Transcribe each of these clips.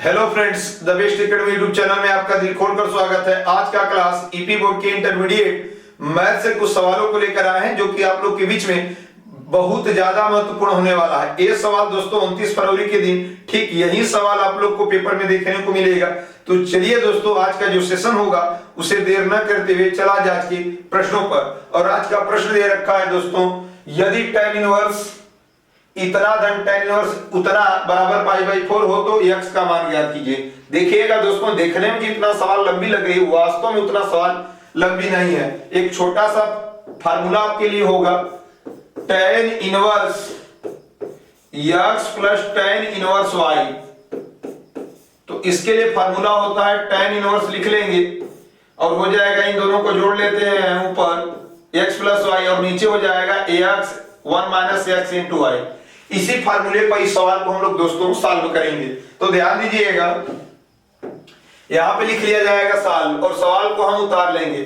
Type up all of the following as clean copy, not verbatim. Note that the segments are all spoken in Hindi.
Hello friends, the best academy YouTube channel में आपका दिल खोलकर स्वागत है। आज का क्लास ईपी बोर्ड के इंटरमीडिएट मैथ से कुछ सवालों को लेकर आए हैं जो कि आप लोग के बीच में बहुत ज्यादा महत्वपूर्ण होने वाला है। ये सवाल दोस्तों 29 फरवरी के दिन ठीक यही सवाल आप लोग को पेपर में देखने को मिलेगा। तो चलिए दोस्तों, आज का जो सेशन होगा उसे देर न करते हुए चला जाए आज के प्रश्नों पर। और आज का प्रश्न दे रखा है दोस्तों, यदि tan इनवर्स इतना धन tan इनवर्स उतना बराबर पाई बाई 4 हो तो x का मान ज्ञात कीजिए। देखिएगा दोस्तों, देखने में जितना सवाल लंबी लग रही है वास्तव में उतना सवाल लंबी नहीं है। एक छोटा सा फार्मूला आपके लिए होगा, tan inverse x plus tan inverse y। तो इसके लिए फार्मूला होता है tan इनवर्स लिख लेंगे और हो जाएगा, इन दोनों को जोड़ लेते हैं ऊपर x प्लस y और नीचे हो जाएगा ax 1 minus x into y। इसी फार्मूले पर इस सवाल को हम लोग दोस्तों सॉल्व करेंगे। तो ध्यान दीजिएगा, यहां पे लिख लिया जाएगा साल और सवाल को हम उतार लेंगे।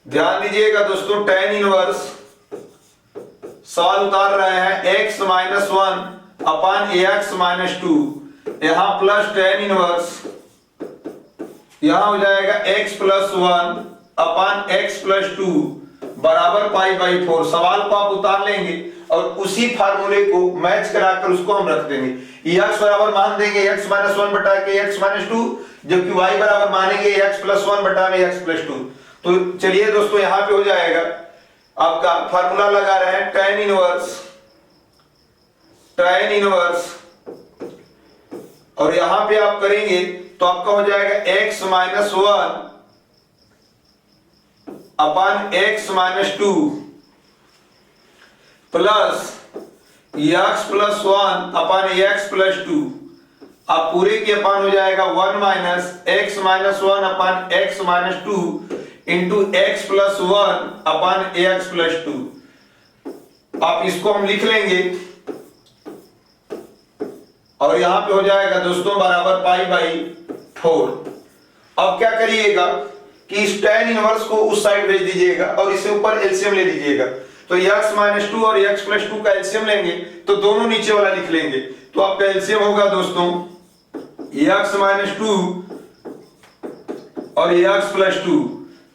ध्यान दीजिएगा दोस्तों, tan इनवर्स सवाल उतार रहे हैं x माइनस 1 अपान ax माइनस 2, यहां प्लस tan इनवर्स यहां हो जाएगा x प्लस 1 अपान x प्लस 2 बराबर पाई बाई 4। सवाल को आप उतार लेंगे और उसी फार्मूले को मैच कराकर उसको हम रख देंगे। x बराबर मान देंगे x माइनस 1 बटा के x माइनस 2, जबकि y बराबर मानेंगे x प्लस 1 बटा में x प्लस 2। तो चलिए दोस्तों, यहां पे हो जाएगा आपका फार्मूला लगा रहे हैं tan इनवर्स और यहां पे आप करेंगे तो आपका हो जाएगा x माइनस 1 अपान x minus 2 plus x plus 1 अपान x प्लस 2। अब पूरे के अपान हो जाएगा 1 माइनस x माइनस 1 अपान x minus 2 into x plus 1 अपान x प्लस 2। आप इसको हम लिख लेंगे और यहां पे हो जाएगा दोस्तों बराबर पाई बाई 4। अब क्या करिएगा कि इस tan इनवर्स को उस साइड भेज दीजिएगा और इसे ऊपर एलसीएम ले लीजिएगा। तो x माइनस 2 और x प्लस 2 का एलसीएम लेंगे तो दोनों नीचे वाला लिख लेंगे। तो आपका एलसीएम होगा दोस्तों x माइनस 2 और x प्लस 2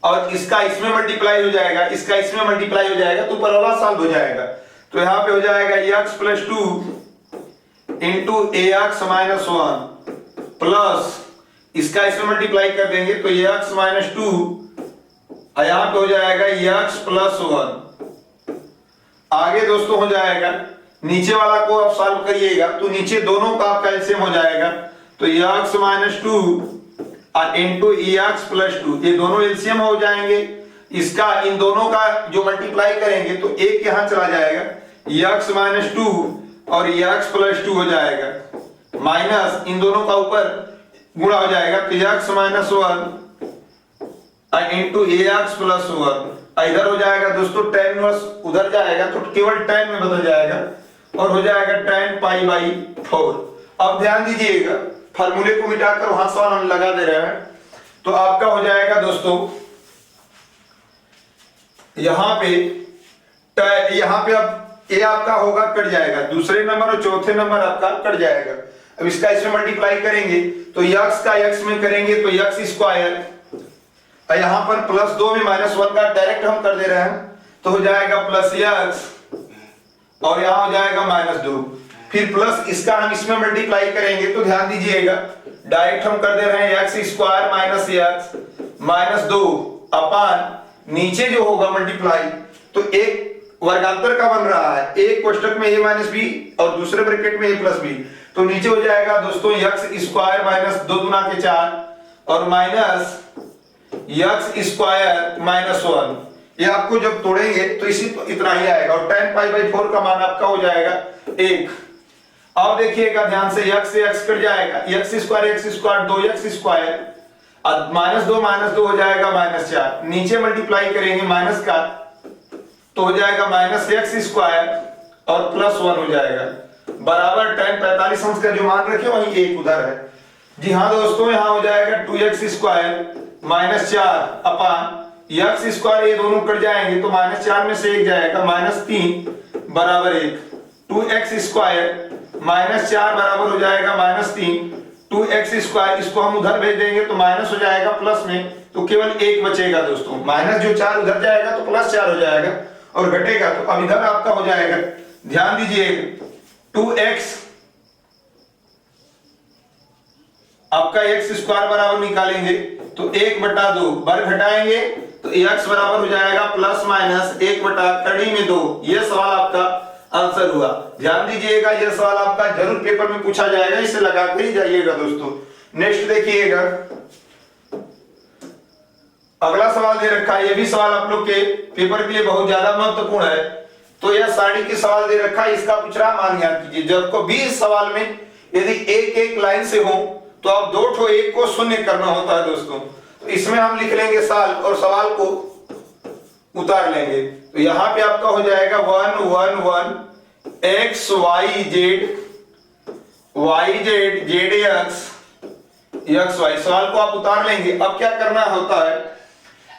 और इसका इसमें मल्टीप्लाई हो जाएगा, इसका इसमें मल्टीप्लाई हो जाएगा तो ऊपर वाला सॉल्व हो जाएगा। तो यहां पे हो जाएगा x plus 2 into ax minus 1 plus इसका इसमें मल्टीप्लाई कर देंगे तो x माइनस 2 यहां पे हो जाएगा x प्लस 1। आगे दोस्तों हो जाएगा, नीचे वाला को आप सॉल्व करिएगा तो नीचे दोनों का आपका एलसीएम हो जाएगा। तो x माइनस 2 और इंटू x प्लस 2, ये दोनों एलसीएम हो जाएंगे। इसका इन दोनों का जो मल्टीप्लाई करेंगे तो एक यहां चला जाएगा, x माइनस 2 और x प्लस 2 हो जाएगा माइनस इन दोनों का ऊपर गुणा हो जाएगा तो x minus 1 into ax plus 1। इधर हो जाएगा दोस्तों tan इनवर्स उधर जाएगा तो केवल tan में बदल जाएगा और हो जाएगा tan पाई बाई 4। अब ध्यान दीजिएगा, फार्मूले को मिटाकर वहां सवाल हम लगा दे रहे हैं। तो आपका हो जाएगा दोस्तों यहां पे अब ये आपका होगा कट जाएगा, दूसरे नंबर और चौथे नंबर आपका कट जाएगा। अब इसका इसमें मल्टीप्लाई करेंगे तो x का x में करेंगे तो x स्क्वायर, यहां पर प्लस 2 में माइनस 1 का डायरेक्ट हम कर दे रहे हैं तो हो जाएगा प्लस x और यहां हो जाएगा माइनस 2। फिर प्लस इसका हम इसमें मल्टीप्लाई करेंगे तो ध्यान दीजिएगा डायरेक्ट हम कर दे रहे हैं x square minus x minus 2 अपान नीचे जो होगा मल्टीप्लाई तो एक वर्गांतर का बन रहा है, एक कोष्टक में a माइनस b और दूसरे ब्रैकेट में a प्लस b। तो नीचे हो जाएगा दोस्तों x स्क्वायर माइनस 2 गुना के 4 और माइनस x स्क्वायर माइनस 1। ये आपको जब तोड़ेंगे तो इसी इतना ही आएगा और tan पाई बाई 4 का मान आपका हो जाएगा 1। अब देखिएगा ध्यान से, x से x कट जाएगा, x स्क्वायर 2x स्क्वायर और माइनस 2 हो जाएगा माइनस 4। नीचे मल्टीप्लाई करेंगे माइनस का तो हो जाएगा माइनस x स्क्वायर और प्लस 1 हो जाएगा बराबर tan 45 अंश का जो मान रखे वही एक उधर है। जी हाँ दोस्तों, यहां हो जाएगा 2x स्क्वायर माइनस 4 अपान x स्क्वायर, ये दोनों कट जाएंगे तो माइनस 4 में से एक जाएगा माइनस 3 बराबर 1। 2x स्क्वायर माइनस 4 बराबर हो जाएगा माइनस 3। 2x², इसको हम उधर भेज देंगे तो माइनस हो जाएगा प्लस में, तो केवल 1 बचेगा दोस्तों। माइनस जो 4 उधर जाएगा तो प्लस 4 हो जाएगा और घटेगा तो अब इधर आपका हो जाएगा, ध्यान दीजिएगा 2x आपका x² बराबर निकालेंगे तो 1/2, वर्ग घटाएंगे तो x बराबर हो जाएगा प्लस माइनस 1/2। ये सवाल आपका आंसर हुआ। ध्यान दीजिएगा यह सवाल आपका जरूर पेपर में पूछा जाएगा, इसे लगा कर ही जाइएगा दोस्तों। नेक्स्ट देखिएगा, अगला सवाल दे रखा है, यह भी सवाल आप लोग के पेपर के लिए बहुत ज्यादा महत्वपूर्ण है। तो यह सारणी के सवाल दे रखा है, इसका कुछ मान याद कीजिए। जब को 20 सवाल में यदि एक लाइन से हो तो आप 2 ठो 1 को शून्य करना होता है दोस्तों। तो इसमें हम लिख लेंगे साल और सवाल को उतार लेंगे। तो यहां पे आपका हो जाएगा 1 1 1 x y z y z z x x y। सवाल को आप उतार लेंगे। अब क्या करना होता है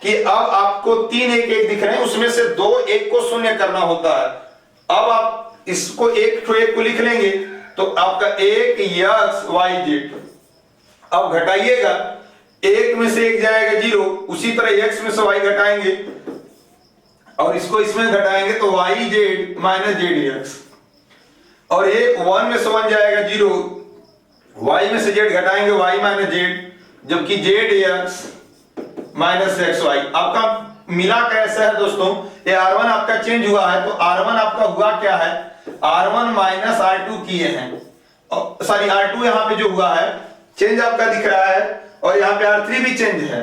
कि अब आपको 3 1 1 दिख रहे हैं, उसमें से 2 1 को शून्य करना होता है। अब आप इसको 1 ठो 1 को लिख लेंगे तो आपका 1 x y z। अब घटाइएगा, 1 में से 1 जाएगा 0, उसी तरह x में से y घटाएंगे और इसको इसमें घटाएंगे तो y z minus z x। और ये 1 में से 1 जाएगा 0, y में से z घटाएंगे y माइनस z, जबकि z x minus x y. आपका मिला कैसा है दोस्तों, ये R1 आपका चेंज हुआ है, तो R1 आपका हुआ क्या है, R1 माइनस R2 किए हैं, सॉरी R2 यहाँ पे जो हुआ है चेंज आपका दिख रहा है, और यहाँ पे R3 भी चेंज है।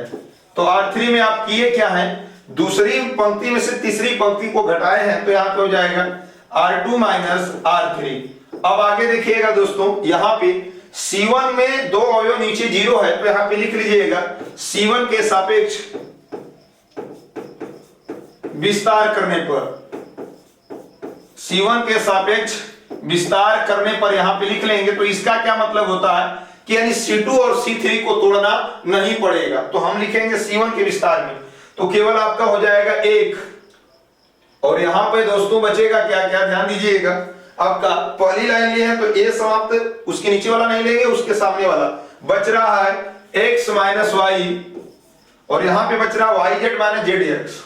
तो R3 में आप किए क्या है, दूसरी पंक्ति में से तीसरी पंक्ति को घटाए हैं, तो यहाँ पे हो जाएगा R2 माइनस R3। अब आगे देखिएगा दोस्तों, यहाँ पे C1 में 2 अवयव नीचे 0 है, तो यहाँ पे लिख लीजिएगा C1 के सापेक्ष विस्तार करने पर, C1 के सापेक्ष विस्तार करने पर यहाँ पे लिख लेंगे। तो इसका क्या मतलब होता है कि यानी C2 और C3 को तोड़ना नहीं पड़ेगा। तो हम लिखेंगे C1 के विस्तार में, तो केवल आपका हो जाएगा 1, और यहां पे दोस्तों बचेगा क्या क्या, ध्यान दीजिएगा। आपका पहली लाइन लिए है तो a समाप्त, उसके नीचे वाला नहीं लेंगे, उसके सामने वाला बच रहा है x माइनस वाई, और यहां पे बच रहा है yz minus zx,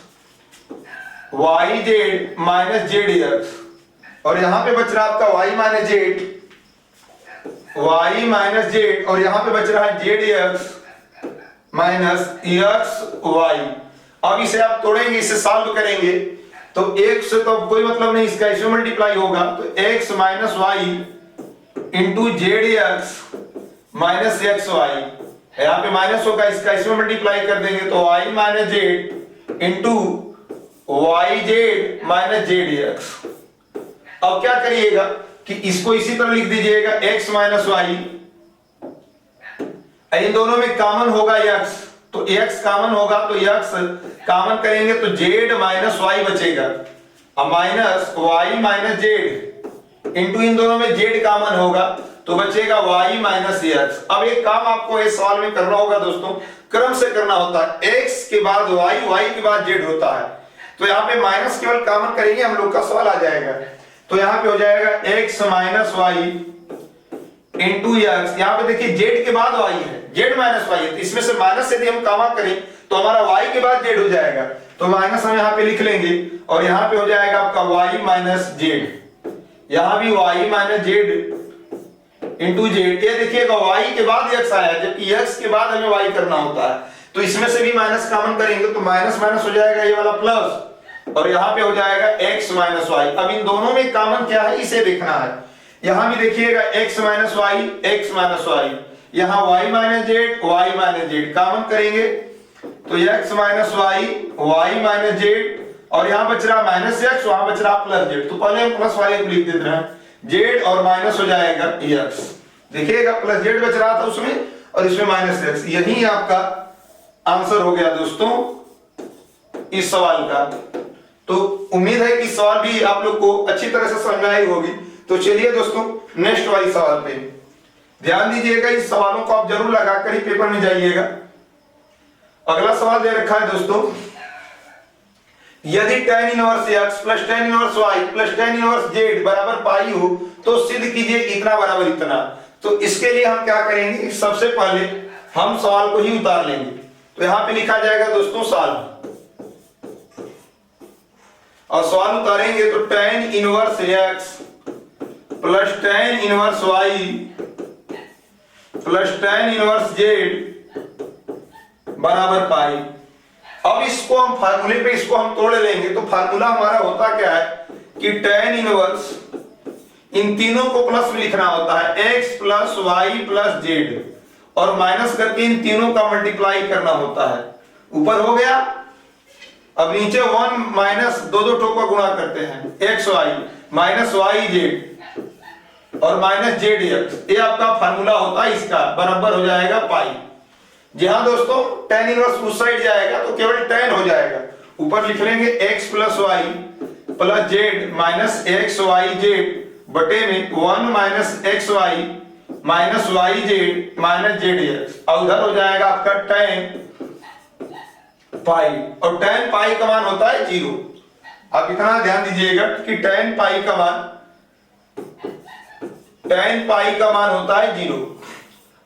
yz minus zx, और यहां पे बच रहा है आपका y minus z, y minus z, और यहां पे बच रहा है zx माइनस xy। अब इसे आप तोड़ेंगे, इसे सॉल्व करेंगे तो x से तो कोई मतलब नहीं, इसका इसमें मल्टीप्लाई होगा, तो x minus y into z x minus x y, यहाँ पे माइनस होगा, इसका इसमें मल्टीप्लाई कर देंगे तो y minus z into y z minus z x. अब क्या करिएगा कि इसको इसी तरह लिख दीजिएगा x माइनस वाई, इन दोनों में कॉमन होगा x, तो x कॉमन होगा तो x कॉमन करेंगे तो z माइनस वाई बचेगा, अब minus y minus z into इन दोनों में z कॉमन होगा तो बचेगा y माइनस x। अब एक काम आपको इस सवाल में करना होगा दोस्तों, क्रम से करना होता है, x के बाद y, y के बाद z होता है। तो यहाँ पे माइनस केवल कॉमन करेंगे, हम लोग का सवाल आ जाएगा। तो यहाँ पे हो जाएगा x minus y into x, यहाँ पे देखिए z के बाद y है, z माइनस वाई है, तो इसमें से माइनस यदि हम कॉमन करें तो हमारा y के बाद z हो जाएगा, तो माइनस हम यहाँ पे लिख लेंगे, और यहाँ पे हो जाएगा आपका y माइनस z, यहाँ भी y minus z into z। ये देखिएगा y के बाद x आया, जबकि x के बाद हमें y करना होता है, तो इसमें से भी माइनस कॉमन करेंगे तो माइनस माइनस हो जाएगा ये वाला प्लस, और यहाँ पे हो जाएगा x माइनस वाई। अब इन दोनों में कॉमन क्या है इसे देखना है। यहां भी देखिएगा x minus y, x minus y, यहां y minus z, y minus z common करेंगे तो x minus y, y minus z, और यहां बच रहा माइनस x, वहां बच रहा प्लस जेड, तो पहले हम प्लस वाले को लिख देते हैं, जेड और माइनस हो जाएगा x। देखिएगा प्लस जेड बच रहा था उसमें और इसमें माइनस x। यही आपका आंसर हो गया दोस्तों इस सवाल का। तो उम्मीद है कि सवाल भी आप लोग को अच्छी तरह से समझ में आई होगी। तो चलिए दोस्तों नेक्स्ट वाली सवाल पे ध्यान दीजिएगा, इस सवालों को आप जरूर लगाकर ही पेपर में जाइएगा। अगला सवाल दे रखा है दोस्तों, यदि tan inverse x plus tan inverse y plus tan inverse z बराबर पाई हो तो सिद्ध कीजिए इतना बराबर इतना। तो इसके लिए हम क्या करेंगे, सबसे पहले हम सवाल को ही उतार लेंगे। तो यहां पे लिखा जाएगा दोस्तों सॉल्व, और सवाल उतारेंगे तो tan inverse x plus tan inverse y plus tan inverse z बराबर पाई। अब इसको हम फार्मूले पे इसको हम तोड़ लेंगे। तो फार्मूला हमारा होता क्या है कि tan इनवर्स, इन तीनों को प्लस में लिखना होता है, x plus y plus z, और माइनस करके इन तीनों का मल्टीप्लाई करना होता है। ऊपर हो गया, अब नीचे 1 माइनस दो ठोक का गुणा करते हैं, x y minus y z और माइनस जेड एक्स। ये आपका फार्मूला होता है, इसका बराबर हो जाएगा पाई। जी हाँ दोस्तों, tan इनवर्स उस साइड जाएगा तो केवल tan हो जाएगा। ऊपर लिख लेंगे x plus y plus z minus x y z बटे में 1 minus x y minus y z minus z x, और उधर हो जाएगा आपका tan पाई, और tan पाई का मान होता है 0। आप इतना ध्यान दीजिएगा कि tan पाई का मान होता है 0,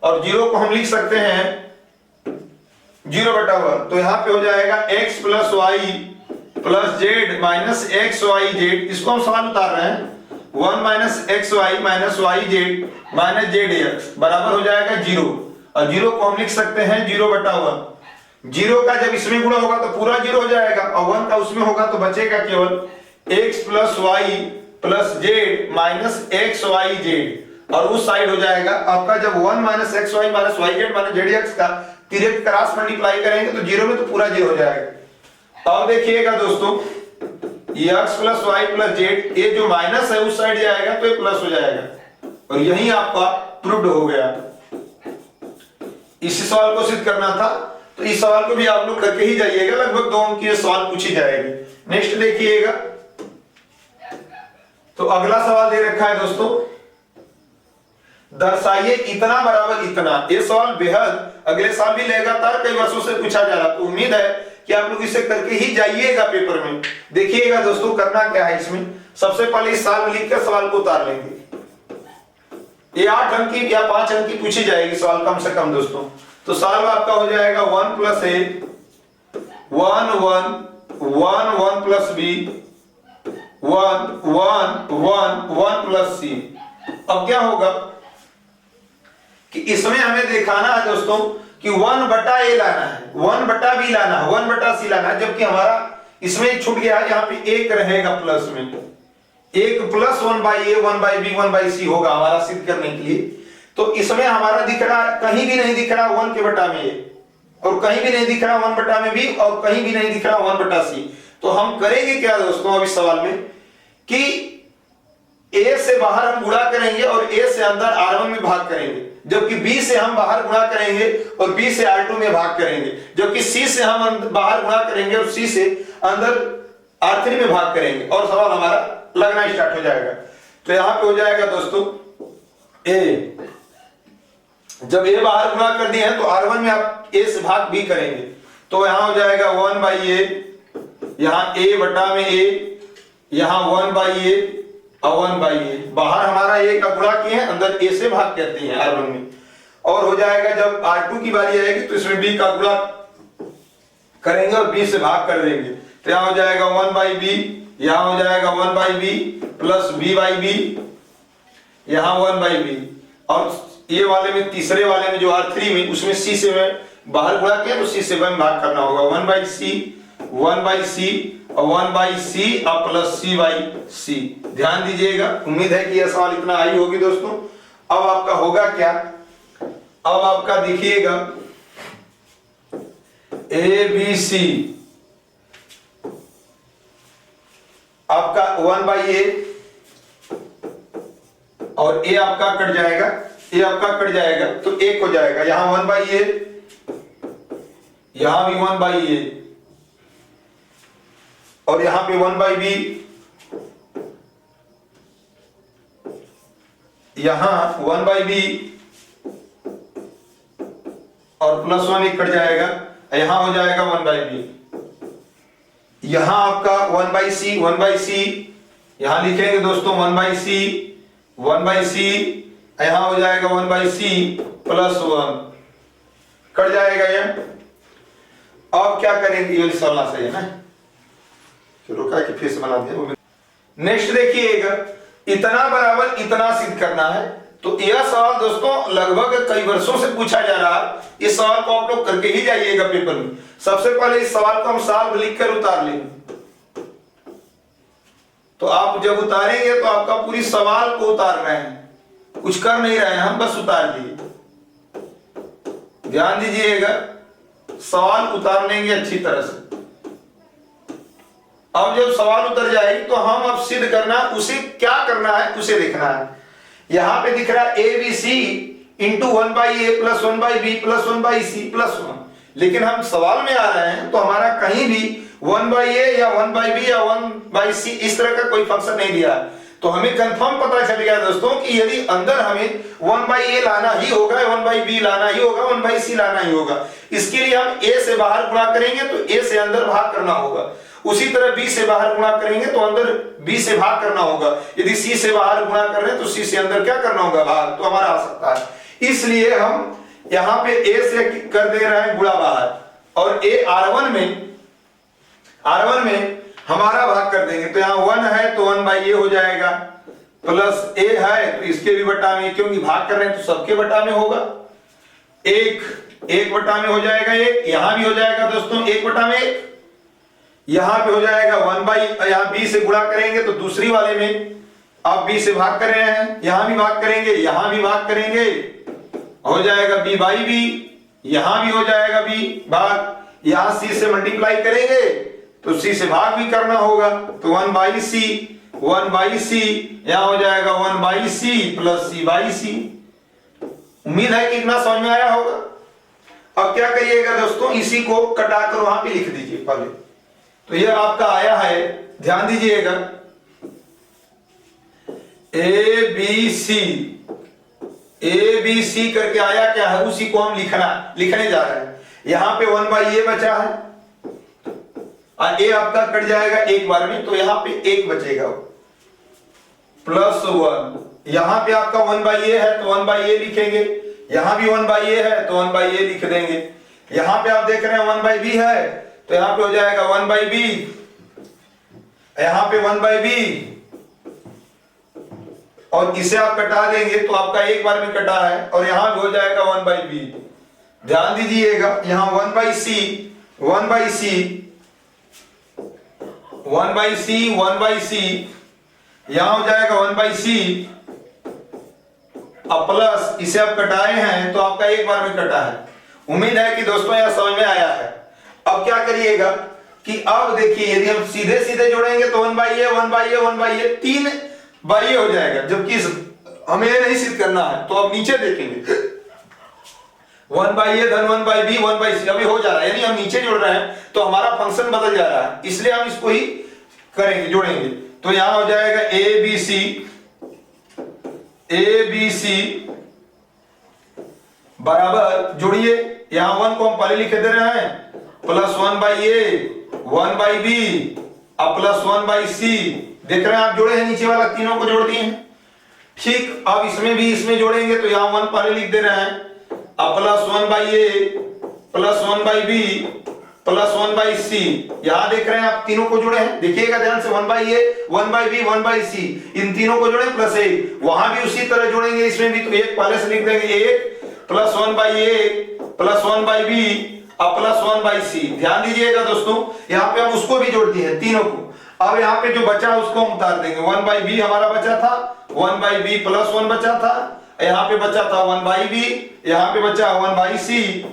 और 0 को हम लिख सकते हैं 0/1। तो यहां पे हो जाएगा x plus y plus z minus x y z. इसको हम सवाल उतार रहे हैं, 1 minus x y minus y z minus z x बराबर हो जाएगा 0, और 0 को हम लिख सकते हैं 0/1। 0 का जब इसमें गुणा होगा तो पूरा 0 हो जाएगा, और 1 का उसमें होगा तो बचेगा केवल x plus y plus z minus x y z, और उस साइड हो जाएगा आपका जब 1 minus x y minus y z minus z x का डायरेक्ट क्रॉस मल्टीप्लाई करेंगे तो 0 में तो पूरा 0 हो जाएगा। अब देखिएगा दोस्तों, x plus y plus z, ये जो माइनस है उस साइड जाएगा तो ये प्लस हो जाएगा, और यही आपका प्रूव्ड हो गया। इसी सवाल को सिद्ध करना था, तो इस सवाल को भी आप लोग करके ही जाइएगा, लगभग 2 अंक की सवाल पूछी जाएगी। नेक्स्ट देखिएगा, तो अगला सवाल दे रखा है दोस्तों, दर्शाइए इतना बराबर इतना। ये सवाल बेहद अगले साल भी लगातार कई वर्षों से पूछा जा रहा, तो उम्मीद है कि आप लोग इसे करके ही जाइएगा पेपर में। देखिएगा दोस्तों, करना क्या है इसमें, सबसे पहले इस साल में लिखकर सवाल को उतार लेंगे। ये 8 अंक की या 5 अंक की पूछी जाएगी सवाल कम से कम दोस्तों। तो सवाल आपका हो जाएगा 1 प्लस ए 1 1 1 1 प्लस बी 1 1 1 1 प्लस सी। अब क्या होगा कि इसमें हमें दिखाना है दोस्तों कि 1/a लाना है, 1/b लाना है, 1/c लाना है, जबकि हमारा इसमें छूट गया है, यहाँ पे एक रहेगा प्लस में, एक प्लस 1/a 1/b 1/c होगा हमारा सिद्ध करने के लिए। तो इसमें हमारा दिख रहा, कहीं भी नहीं दिख रहा 1 के बटा में a, और कहीं भी नहीं दिख रहा 1 बटा में b, और कहीं भी नहीं दिख रहा 1/c। तो हम करेंगे क्या दोस्तों अब इस सवाल में कि a से बाहर हम गुणा करेंगे और a से अंदर r1 में भाग करेंगे, जबकि b से हम बाहर गुणा करेंगे और b से r2 में भाग करेंगे, जबकि c से हम बाहर गुणा करेंगे और c से अंदर r3 में भाग करेंगे, और सवाल हमारा लगना स्टार्ट हो जाएगा। तो यहां पे हो जाएगा दोस्तों a, जब a बाहर गुणा कर दिए हैं तो r1 में आप a से भाग b करेंगे, तो यहां हो जाएगा 1/a, यहां a बटा में a, यहां 1/a और 1/a, बाहर हमारा a का गुणा किए हैं, अंदर a से भाग करते हैं r1 में, और हो जाएगा जब r2 की बारी आएगी तो इसमें b का गुणा करेंगे और b से भाग कर देंगे। तो यहां हो जाएगा 1/b, यहां हो जाएगा 1/b प्लस b/b, यहां 1/b, और ये वाले में तीसरे वाले में जो r3 में उसमें c से मैं बाहर गुणा किया तो c से मैं भाग करना होगा, 1/c 1/c और 1/c और प्लस c/c। ध्यान दीजिएगा, उम्मीद है कि यह सवाल इतना आई होगी दोस्तों। अब आपका होगा क्या, अब आपका देखिएगा a b c, आपका 1/a और a आपका कट जाएगा, a आपका कट जाएगा तो 1 हो जाएगा, यहां 1/a, यहां भी 1/a, और यहां पे 1/b, यहां 1/b और प्लस 1 एक कट जाएगा, यहां हो जाएगा 1/b, यहां आपका 1/c यहां लिखेंगे दोस्तों 1/c यहां हो जाएगा 1/c प्लस 1, कट जाएगा ये। अब क्या करेंगे, ये सवाल सही है ना, चलो क्या कि फिर से बना दिया। नेक्स्ट देखिएगा, इतना बराबर इतना सिद्ध करना है। तो यह सवाल दोस्तों लगभग कई वर्षों से पूछा जा रहा है। इस सवाल को आप लोग करके ही जाइएगा पेपर में। सबसे पहले इस सवाल को हम सॉल्व लिखकर उतार लेंगे। तो आप जब उतारेंगे तो आपका पूरी सवाल को उतार रहे हैं, कुछ कर नहीं रहे हैं हम, बस उतार दिए। ध्यान दीजिएगा, सवाल उतार लेंगे अच्छी तरह से। अब जब सवाल उतर जाएगी तो हम अब सिद्ध करना, उसे क्या करना है उसे देखना है। यहां पे दिख रहा है a b c into 1/a plus 1/b plus 1/c plus 1, लेकिन हम सवाल में आ रहे हैं तो हमारा कहीं भी 1/a या 1/b या 1/c इस तरह का कोई फंक्शन नहीं दिया है। तो हमें कंफर्म पता चल गया दोस्तों कि यदि अंदर हमें 1/a लाना ही होगा, 1/b लाना ही होगा, 1/c लाना ही होगा। इसके लिए हम a से बाहर गुणा करेंगे तो a से अंदर भाग करना होगा। उसी तरह b से बाहर गुणा करेंगे तो अंदर b से भाग करना होगा। यदि c से बाहर गुणा कर रहे हैं तो c से अंदर क्या करना होगा, भाग। तो हमारा आ सकता है। इसलिए हम यहां पे a से कर दे रहे हैं गुणा बाहर, और a R1 में हमारा भाग कर देंगे। तो यहाँ 1 है तो 1/a हो जाएगा, प्लस a है तो इसके भी बटा में, क्योंकि भाग कर रहे हैं तो सबके बटा में होगा। एक बटा में हो जाएगा, एक यहां भी हो जाएगा दोस्तों, 1 बटा में 1। यहां पे हो जाएगा 1/, यहां b से गुणा करेंगे तो दूसरी वाले में आप b से भाग कर रहे हैं, यहां भी भाग करेंगे, यहां भी भाग करेंगे, हो जाएगा b/b, यहां भी हो जाएगा b भाग, यहां c से मल्टीप्लाई करेंगे तो c से भाग भी करना होगा। तो 1/c यहां हो जाएगा 1/c प्लस c/c। उम्मीद है कि इतना समझ में आया होगा। अब क्या करिएगा दोस्तों, इसी को कटाकर वहां पे लिख दीजिए पहले। तो यह आपका आया है, ध्यान दीजिएगा, ए बी सी करके आया क्या है, उसी को हम लिखने जा रहे हैं। यहां पे 1/a बचा है और a आपका कट जाएगा एक बार में, तो यहां पे 1 बचेगा प्लस 1। यहां पे आपका 1/a है तो 1/a लिखेंगे, यहां भी 1/a है तो 1/a लिख देंगे। यहां पे आप देख रहे हैं 1/b है तो यहां पे हो जाएगा 1/b, यहां पे 1/b, और इसे आप कटा देंगे तो आपका एक बार में कटा है, और यहां भी हो जाएगा 1/b। ध्यान दीजिएगा, यहां 1/c 1/c, यहां हो जाएगा 1/c, अब प्लस इसे आप कटाए हैं तो आपका एक बार में कटा है। उम्मीद है कि दोस्तों यह समझ में आया है। अब क्या करिएगा कि अब देखिए, यदि हम सीधे जोड़ेंगे तो 1/a 3/a हो जाएगा, जबकि हमें नहीं सिद्ध करना है। तो अब नीचे देखेंगे 1/a धन 1/b 1/c, अभी हो जा रहा है, यानी हम नीचे जोड़ रहे हैं तो हमारा फंक्शन बदल जा रहा है, इसलिए हम इसको ही करेंगे, जोड़ेंगे। तो यहां हो जाएगा ABC बराबर, जोड़िए, यहां 1 को हम पहले लिख दे रहे हैं, प्लस 1/a 1/b अब प्लस 1/c। देख रहे हैं आप, जोड़े हैं, नीचे वाला तीनों को जोड़ दिए हैं। ठीक, अब इसमें जोड़ेंगे तो यहां 1 पहले लिख दे रहे हैं, अब plus 1/a plus 1/b plus 1/c। यहां देख रहे हैं आप, तीनों को जोड़े हैं, देखिएगा ध्यान से, 1/a 1/b 1/c, इन तीनों को जोड़े प्लस 1। वहां भी उसी तरह जोड़ेंगे, इसमें भी तो 1 पहले से लिख देंगे, 1 प्लस 1/a प्लस 1/b अब प्लस 1/c। ध्यान दीजिएगा दोस्तों, यहाँ पे हम उसको भी जोड़ दिए हैं, तीनों को। अब यहाँ पे जो बचा उसको हम उतार देंगे। 1/b हमारा बचा था, 1/b प्लस 1 बचा था, यहाँ पे बचा था 1/b, यहाँ पे बचा 1/c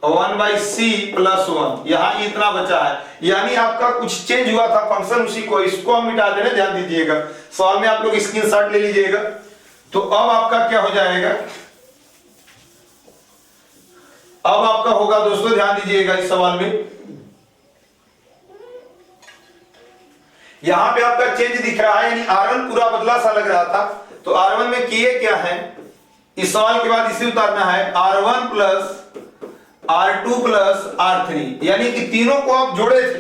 1/c प्लस 1, यहाँ इतना बचा है। यानी आपका कुछ चेंज हुआ था फंक्शन, उसी को, इसको हम मिटा देने, ध्यान दीजिएगा। सवाल में आप लोग स्क्रीनशॉट ले लीजिएगा। तो अब आपका क्या हो जाएगा, अब आपका होगा दोस्तों, ध्यान दीजिएगा इस सवाल में, यहां पे आपका चेंज दिख रहा है, यानी R1 पूरा बदला सा लग रहा था। तो R1 में किए क्या है, इस सवाल के बाद इसे उतारना है, R1 plus R2 plus R3, यानी कि तीनों को आप जोड़े थे,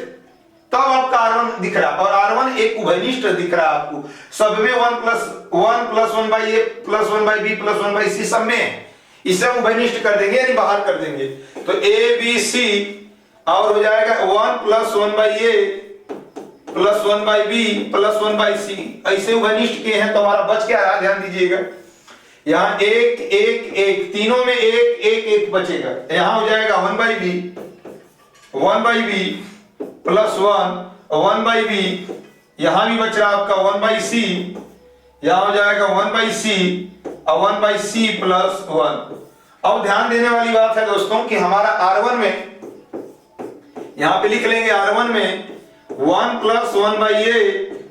तब आपका R1 दिख रहा, और R1 एक उभयनिष्ठ दिख रहा आपको, सब में 1 plus 1 by a plus 1 by b plus 1 by c सब में है। इसे हम उभयनिष्ठ कर देंगे यानी बाहर कर देंगे, तो ए बी सी और हो जाएगा 1 plus 1 by a plus 1 by b plus 1 by c. ऐसे उभयनिष्ठ किए हैं तो हमारा बच क्या रहा, ध्यान दीजिएगा, यहाँ एक एक एक तीनों में एक एक एक बचेगा, यहाँ हो जाएगा 1 by b plus 1 by b, यहां भी बच रहा आपका 1 बाई सी, यहां हो जाएगा 1 बाई सी और 1 बाई सी प्लस 1। अब ध्यान देने वाली बात है दोस्तों कि हमारा R1 में यहां पे लिख लेंगे R1 में 1 plus 1 by a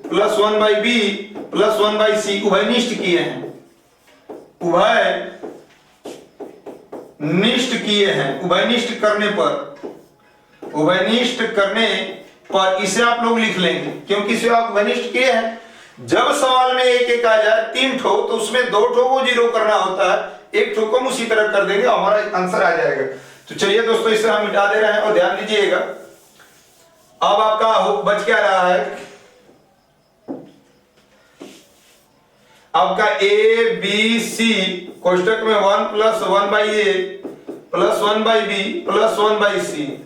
plus 1 by b plus 1 by c उभयनिष्ठ किए हैं, उभयनिष्ठ किए हैं। उभयनिष्ठ करने पर इसे आप लोग लिख लेंगे, क्योंकि इसे आप उभयनिष्ठ किए हैं। जब सवाल में एक एक आ जाए 3 ठो तो उसमें 2 ठो को 0 करना होता है, 1 ठो को हम उसी तरह कर देंगे, हमारा आंसर आ जाएगा। तो चलिए दोस्तों इसे हम मिटा दे रहे हैं और ध्यान दीजिएगा, अब आपका बच क्या रहा है, आपका ए बी सी कोष्टक में 1 plus 1 by a plus 1 by b plus 1 by c,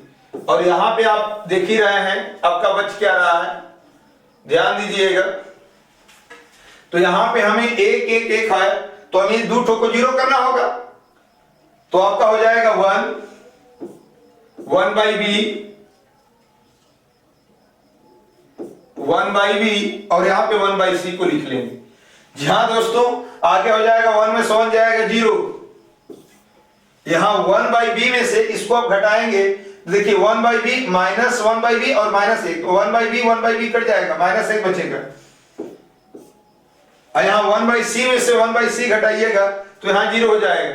और यहां पे आप देख ही रहे हैं आपका बच क्या रहा है, ध्यान दीजिएगा। तो यहां पे हमें एक एक एक है तो हमें 2 ठो को 0 करना होगा, तो आपका हो जाएगा 1 बाई बी और यहां पे 1 बाई सी को लिख लेंगे। जी हाँ दोस्तों, आगे हो जाएगा 1 में से 1 जाएगा 0, यहां 1 बाई बी में से इसको आप घटाएंगे, देखिए 1 by b minus 1 by b और माइनस 1, 1 बाई बी कट जाएगा, माइनस 1 बचेगा। और यहाँ 1 बाई सी में से 1 बाई सी घटाइएगा तो यहाँ 0 हो जाएगा,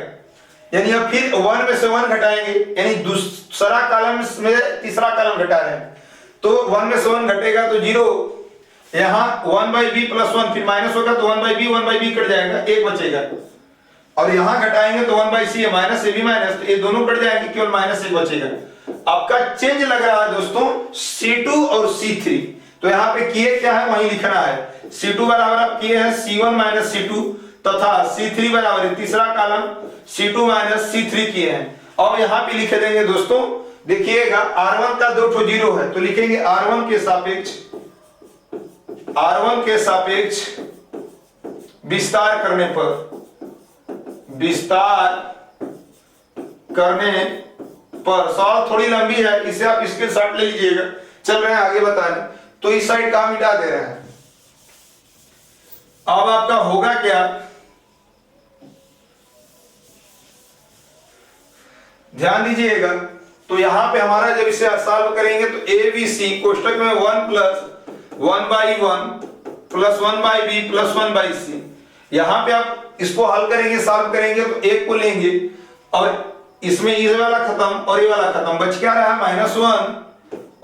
यानी अब फिर 1 में से 1 घटाएंगे, यानी दूसरा कॉलम में तीसरा कॉलम घटा रहे हैं, तो 1 में से 1 घटेगा तो 0, यहाँ 1 बाई बी प्लस 1 फिर माइनस होगा तो 1 बाई बी कट जाएगा, 1 बचेगा, और यहाँ घटाएंगे तो 1 बाई सी है माइनस ए बी माइनस, तो ये दोनों कट जाएंगे, केवल माइनस 1 बचेगा। आपका चेंज लग रहा है दोस्तों C2 और C3, तो यहाँ पे किए क्या है वही लिखना है, C2 बराबर आप किए हैं C1 माइनस C2 तथा C3 बराबर तीसरा कॉलम C2 माइनस C3 किए हैं। अब यहाँ पे लिख देंगे दोस्तों, देखिएगा R1 का 2 ठो 0 है तो लिखेंगे R1 के सापेक्ष विस्तार करने पर सवाल थोड़ी लंबी है, इसे आप इसके शॉट ले लीजिएगा, चल रहे हैं आगे बताने, तो इस साइड का मिटा दे रहे हैं। अब आपका होगा क्या, ध्यान दीजिएगा, तो यहां पे हमारा जब इसे सॉल्व करेंगे तो ए बी सी कोष्टक में 1 plus 1 by 1 plus 1 by b plus 1 by c, यहां पे आप इसको हल करेंगे सॉल्व करेंगे तो एक को लेंगे और इसमें ये वाला खत्म और ये वाला खत्म, बच क्या रहा -1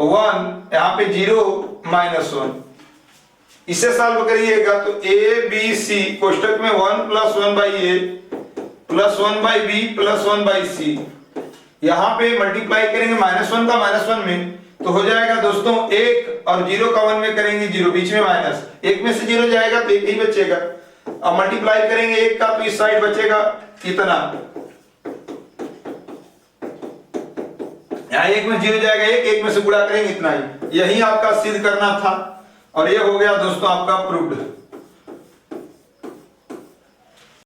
1, यहाँ पे 0 -1, इसे सॉल्व करिएगा तो ए बी सी कोष्टक में 1 plus 1 by a plus 1 by b plus 1 by c, यहाँ पे मल्टीप्लाई करेंगे -1 का -1 में तो हो जाएगा दोस्तों 1 और 0 का 1 में करेंगे 0, बीच में माइनस, 1 में से 0 जाएगा तो 1 ही बचेगा, अब मल्टीप्लाई करेंगे 1 का तो इस साइड बचेगा इतना, यहाँ 1 में 0 जाएगा 1 में से गुणा करेंगे इतना ही, यही आपका सिद्ध करना था और ये हो गया दोस्तों आपका प्रूव्ड।